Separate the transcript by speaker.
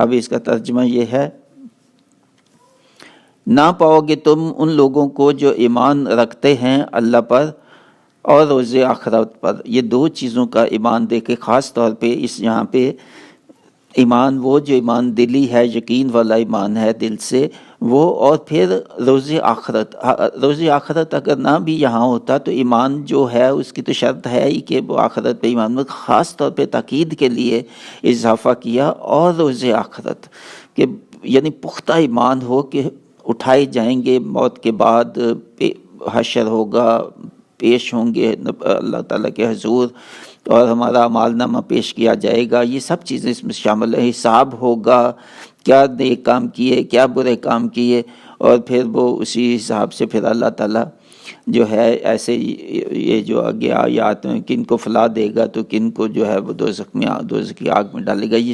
Speaker 1: اب اس کا ترجمہ یہ ہے، نہ پاؤ گے تم ان لوگوں کو جو ایمان رکھتے ہیں اللہ پر اور روز آخرت پر۔ یہ دو چیزوں کا ایمان دے کے خاص طور پہ یہاں پہ ایمان وہ جو ایمان دلی ہے، یقین والا ایمان ہے دل سے وہ، اور پھر روز آخرت۔ روز آخرت اگر نہ بھی یہاں ہوتا تو ایمان جو ہے اس کی تو شرط ہے ہی کہ وہ آخرت پہ ایمان، میں خاص طور پہ تاکید کے لیے اضافہ کیا، اور روز آخرت کہ یعنی پختہ ایمان ہو کہ اٹھائے جائیں گے موت کے بعد، حشر ہوگا، پیش ہوں گے اللہ تعالیٰ کے حضور، اور ہمارا اعمال نامہ پیش کیا جائے گا، یہ سب چیزیں اس میں شامل ہیں، حساب ہوگا، کیا نیک کام کیے کیا برے کام کیے، اور پھر وہ اسی حساب سے پھر اللہ تعالیٰ جو ہے ایسے یہ جو آگے آیات ہیں، کن کو فلاح دے گا تو کن کو جو ہے وہ دوزخ کی آگ میں ڈالے گا، یہ